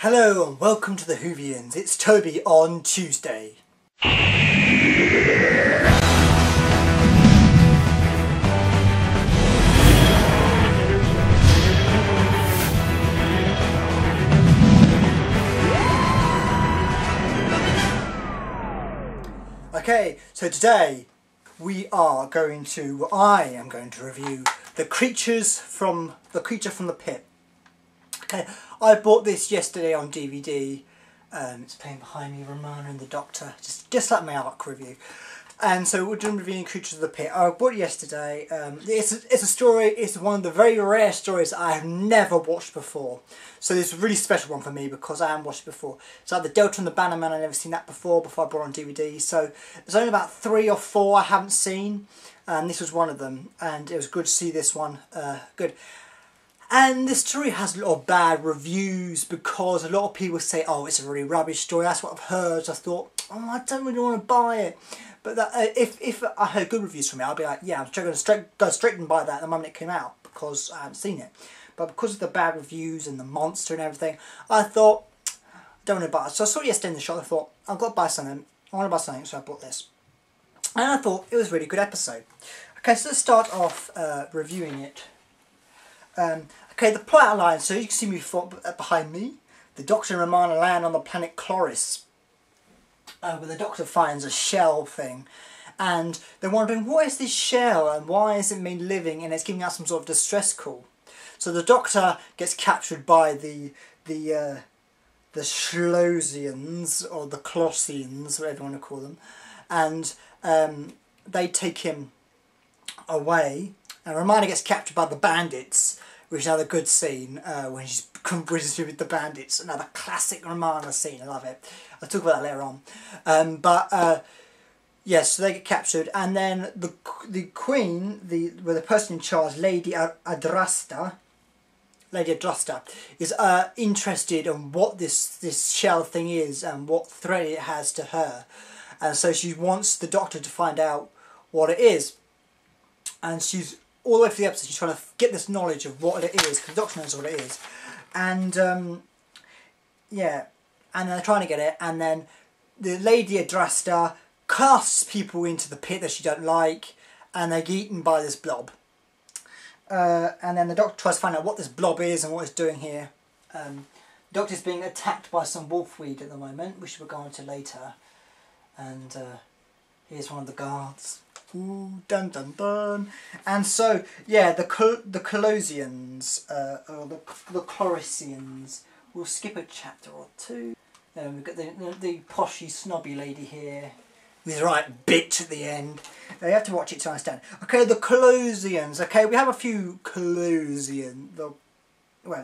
Hello and welcome to the Whovians. It's Toby on Tuesday. Okay, so today I am going to review The Creature from the Pit. Okay, I bought this yesterday on DVD. It's playing behind me, Romana and the Doctor, just like my ARC review. And so we're doing reviewing Creatures of the Pit. I bought it yesterday. It's a story. It's one of the very rare stories I have never watched before. So this is a really special one for me because I haven't watched it before. It's like the Delta and the Bannerman. I've never seen that before I bought it on DVD. So there's only about 3 or 4 I haven't seen, and this was one of them. And it was good to see this one. Good. And this story has a lot of bad reviews because a lot of people say, oh, it's a really rubbish story. That's what I've heard. So I thought, oh, I don't really want to buy it. But if I heard good reviews from it, I'd be like, yeah, I'm going to go straight and buy that the moment it came out because I haven't seen it. But because of the bad reviews and the monster and everything, I thought, I don't want to buy it. So I saw it yesterday in the shop. I thought, I've got to buy something. I want to buy something, so I bought this. And I thought it was a really good episode. Okay, so let's start off reviewing it. Okay, the plot outline. So you can see me behind me. The Doctor and Romana land on the planet Chloris, where the Doctor finds a shell thing, and they're wondering what is this shell and why is it been living, and it's giving out some sort of distress call. So the Doctor gets captured by the Schlosians, or the Colossians, whatever you want to call them, and they take him away, and Romana gets captured by the bandits, which is another good scene when she's converses with the bandits. Another classic Romana scene. I love it. I'll talk about that later on. Yes, so they get captured, and then the Queen, the person in charge, Lady Adrasta, is interested in what this shell thing is and what threat it has to her, and so she wants the Doctor to find out what it is, and she's all the way through the episode, she's trying to get this knowledge of what it is, because the Doctor knows what it is. And, yeah, and they're trying to get it, and then the Lady Adrasta casts people into the pit that she don't like, and they get eaten by this blob. And then the Doctor tries to find out what this blob is and what it's doing here. The Doctor's being attacked by some wolfweed at the moment, which we'll go on to later. And here's one of the guards. Ooh, dun dun dun. And so, yeah, the Colossians, or the Chlorisians, we'll skip a chapter or 2. We've got the poshy, snobby lady here, with the right bitch at the end. You have to watch it to understand. Okay, the Colossians. Okay, we have a few Colossians. The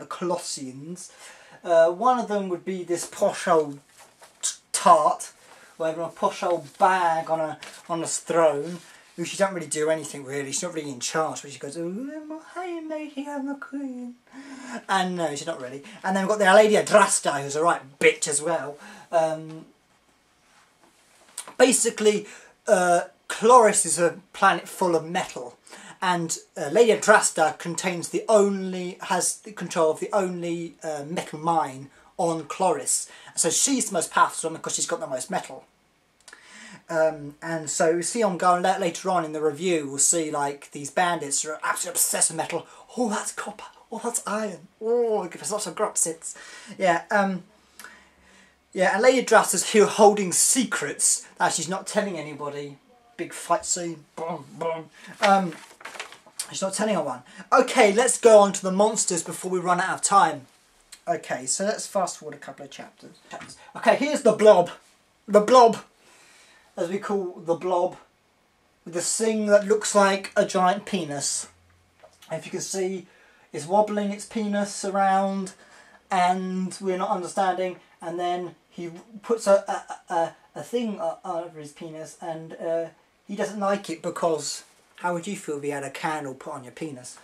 Colossians. One of them would be this posh old tart, whatever, a posh old bag on a throne, who she don't really do anything really. She's not really in charge, but she goes, "Oh, hey matey, I'm the Queen." And no, she's not really. And then we've got the Lady Adrasta, who's a right bitch as well. Basically, Chloris is a planet full of metal, and Lady Adrasta has control of the only metal mine on Chloris. So she's the most powerful one because she's got the most metal. And so we see later on in the review, we'll see like these bandits are absolutely obsessed with metal. Oh, that's copper. Oh, that's iron. Oh, it gives us lots of grupsits. Yeah, yeah, and Lady Adrasta's here holding secrets that she's not telling anybody. Big fight scene. Boom, boom. She's not telling anyone. Okay, let's go on to the monsters before we run out of time. Okay, so let's fast forward a couple of chapters. Okay, here's the blob. The blob, as we call the blob, with this thing that looks like a giant penis. And if you can see, it's wobbling its penis around, and we're not understanding. And then he puts a thing over his penis, and he doesn't like it because how would you feel if you had a candle put on your penis?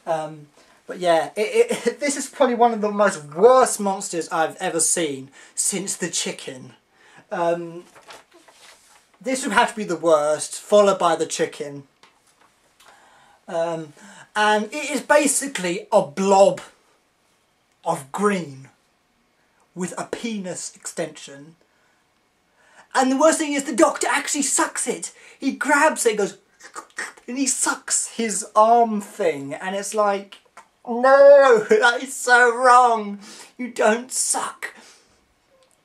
But yeah, this is probably one of the most worst monsters I've ever seen since the chicken. This would have to be the worst, followed by the chicken. And it is basically a blob of green with a penis extension. And the worst thing is the doctor actually sucks it. He grabs it and goes, and he sucks his arm thing. And it's like, no, that is so wrong. You don't suck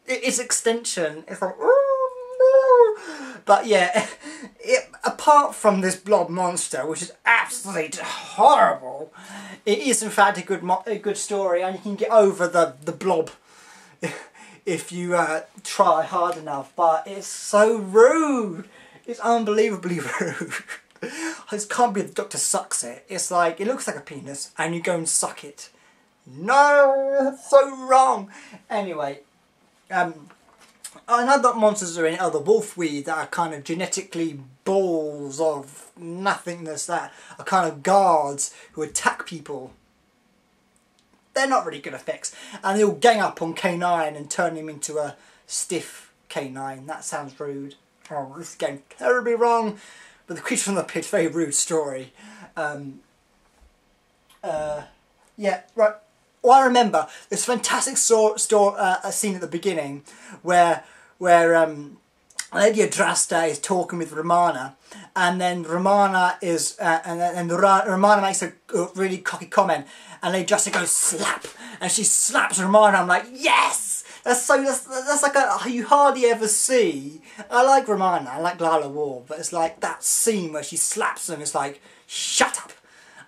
its extension. It's like, oh no. But yeah, apart from this blob monster, which is absolutely horrible, it is in fact a good story, and you can get over the blob if you try hard enough. But it's so rude. It's unbelievably rude. It can't be the doctor sucks it. It's like, it looks like a penis and you go and suck it. No, that's so wrong. Anyway, another monsters are in other wolfweed that are kind of genetically balls of nothingness, that are kind of guards who attack people. They're not really good effects. And they all gang up on K9 and turn him into a stiff K9. That sounds rude. Oh, this is going terribly wrong. But the Creature from the Pit, very rude story. Yeah, right. Well, I remember this fantastic scene at the beginning where Lady Adrasta is talking with Romana, and then Romana is Romana makes a really cocky comment, and Lady Adrasta goes slap, and she slaps Romana. I'm like, yes. That's like you hardly ever see. I like Romana, I like Lala War, but it's like that scene where she slaps them. It's like, shut up.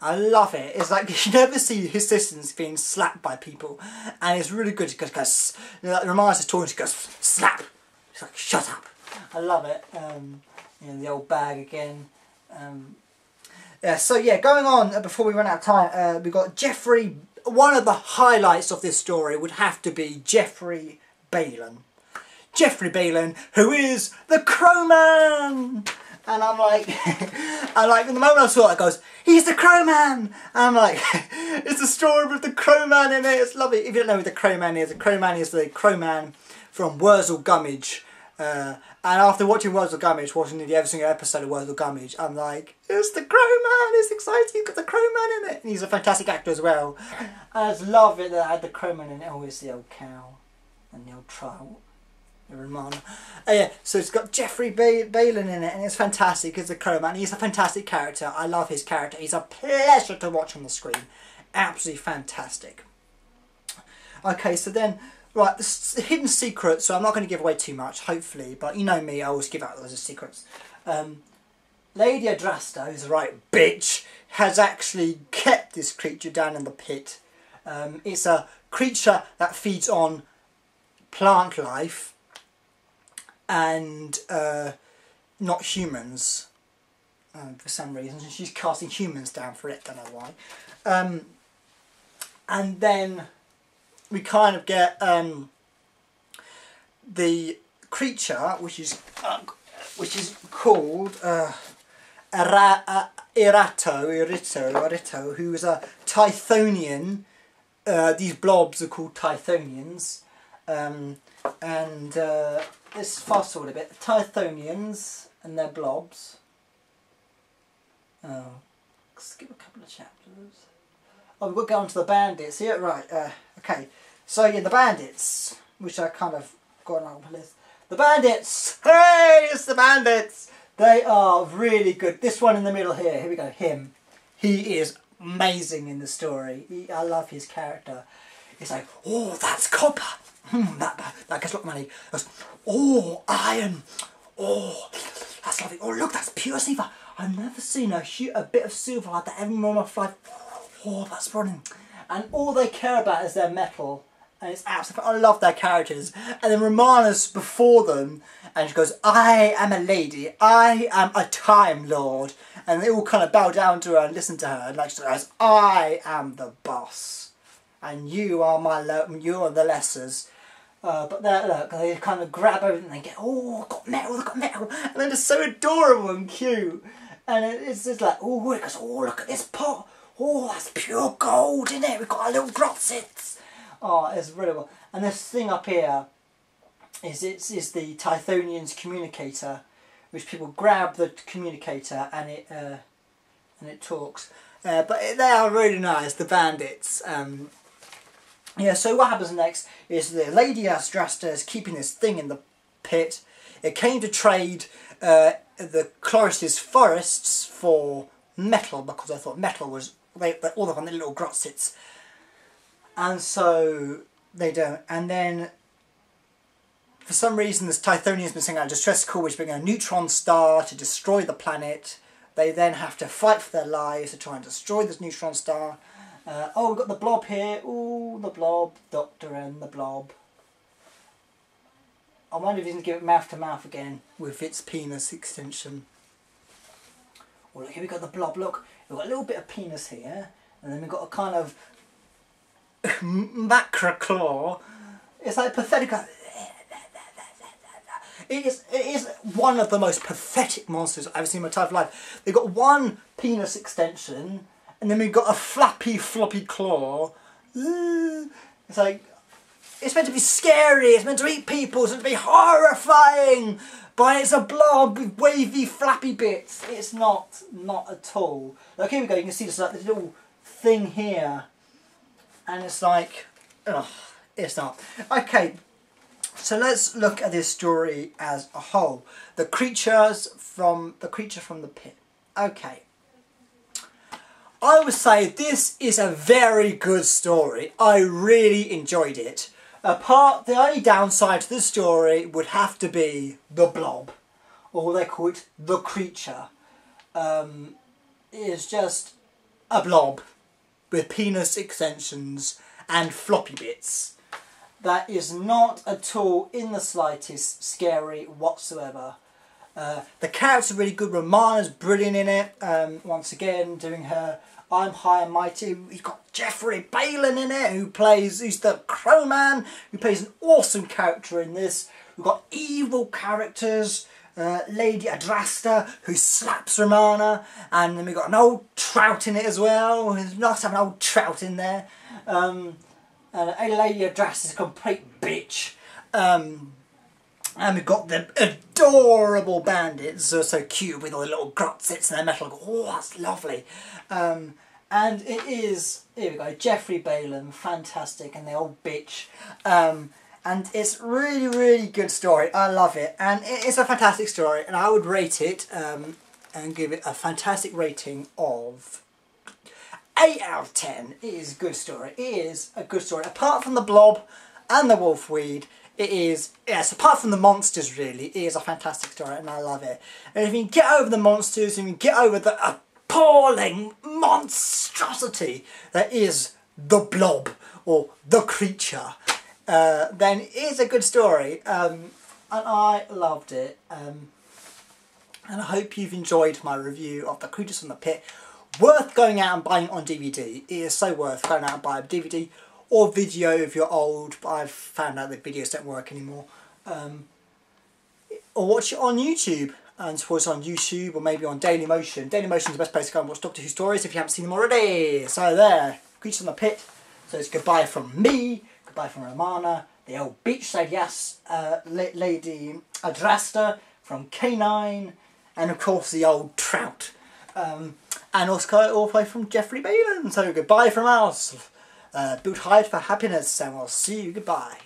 I love it. It's like you never see his assistants being slapped by people, and it's really good because Romana's just talking. She goes slap. She's like, shut up. I love it. You know, the old bag again. Yeah. So yeah, going on before we run out of time, we got Jeffrey. One of the highlights of this story would have to be Jeffrey Balin. Jeffrey Balin, who is the Crowman! And I'm like, the moment I saw it, I goes, he's the Crowman! And I'm like, it's a story with the Crowman in it, it's lovely. If you don't know who the Crowman is the Crowman from Wurzel Gummidge. And after watching Wurzel Gummidge, watching every single episode of Wurzel Gummidge, I'm like, it's the Crowman, it's exciting, he's got the Crowman in it. And he's a fantastic actor as well. I just love it that I had the Crowman in it. Oh, it's the old cow and the old trout. The Romana. Yeah, so it's got Jeffrey Balin in it, and it's fantastic. It's the Crowman. He's a fantastic character. I love his character. He's a pleasure to watch on the screen. Absolutely fantastic. Okay, so then, right, the hidden secret. So I'm not going to give away too much, hopefully, but you know me, I always give out those secrets. Lady Adrasta, who's a right bitch, has actually kept this creature down in the pit. It's a creature that feeds on plant life and not humans for some reason. She's casting humans down for it, don't know why. And then we kind of get the creature, which is called Irito, who is a Tithonian. These blobs are called Tithonians. Let's fast forward a bit. The Tithonians and their blobs. Oh, skip a couple of chapters. Oh, we'll go on to the bandits here. Right, okay. So yeah, the bandits, which I kind of got on the list. The bandits! Hey, it's the bandits! They are really good. This one in the middle here we go, him. He is amazing in the story. I love his character. It's like, oh, that's copper. That gets a lot of money. Goes, oh, iron. Oh, that's lovely. Oh, look, that's pure silver. I've never seen a bit of silver like that ever in my life. Oh, that's running. And all they care about is their metal. And it's absolutely, I love their characters. And then Romana's before them, and she goes, I am a lady. I am a Time Lord. And they all kind of bow down to her and listen to her. And like she goes, I am the boss. And you are you are the lessers. But look, they kind of grab everything and they get, oh, I've got metal, I've got metal. And they're just so adorable and cute. And it's just like, oh, it goes, oh, look at this pot. Oh, that's pure gold in it. We've got our little grotsits. Oh, it's really well. And this thing up here is the Tithonian's communicator, which people grab the communicator and it talks. But they are really nice, the bandits. Yeah, so what happens next is the Lady Adrasta is keeping this thing in the pit. It came to trade the Chloris' forests for metal, because I thought metal was, they all up on the little grotsits. And so they don't. And then for some reason this Tithonian's been sending out a distress call which brings a neutron star to destroy the planet. They then have to fight for their lives to try and destroy this neutron star. Oh, we've got the blob here. Ooh, the blob. Doctor and the blob. I wonder if he's going to give it mouth to mouth again with its penis extension. Oh, look, here we've got the blob. Look, we've got a little bit of penis here. And then we've got a kind of macro claw. It's like pathetic. It is one of the most pathetic monsters I've ever seen in my entire life. They've got one penis extension, and then we've got a flappy, floppy claw. It's like, it's meant to be scary, it's meant to eat people, it's meant to be horrifying, but it's a blob with wavy, flappy bits. It's not at all. Like, here we go, you can see this, like, this little thing here, and it's like, ugh, it's not. Okay. So let's look at this story as a whole. The creature from the pit. Okay. I would say this is a very good story. I really enjoyed it. The only downside to the story would have to be the blob, or they call it the creature. It is just a blob with penis extensions and floppy bits. That is not at all in the slightest scary whatsoever. The characters are really good. Romana's brilliant in it. Once again, doing her I'm High and Mighty. We've got Jeffrey Balin in it, who's the Crowman, who plays an awesome character in this. We've got evil characters. Lady Adrasta, who slaps Romana, and then we've got an old trout in it as well. It's nice to have an old trout in there. Lady Adrasta is a complete bitch. And we've got the adorable bandits, who are so cute with all the little grotsits and their metal. Oh, that's lovely. And it is, here we go, Jeffrey Balin, fantastic, and the old bitch. And it's really, really good story. I love it. And it's a fantastic story, and I would rate it and give it a fantastic rating of 8 out of 10. It is a good story. It is a good story. Apart from the blob and the wolfweed, it is, yes, apart from the monsters really, it is a fantastic story and I love it. And if you can get over the monsters, and you can get over the appalling monstrosity that is the blob, or the creature, then it is a good story. And I loved it. And I hope you've enjoyed my review of The Creatures from the Pit. Worth going out and buying on DVD. It is so worth going out and buying a DVD or video if you're old, but I've found out that videos don't work anymore. Or watch it on YouTube, and suppose it's on YouTube or maybe on Dailymotion. Dailymotion is the best place to go and watch Doctor Who stories if you haven't seen them already. So there, Creatures from the Pit. So it's goodbye from me, goodbye from Romana, the old beach Lady Adrasta from K9, and of course the old trout. And also all the way from Jeffrey Balin. So goodbye from us. Build hide for happiness, and we'll see you. Goodbye.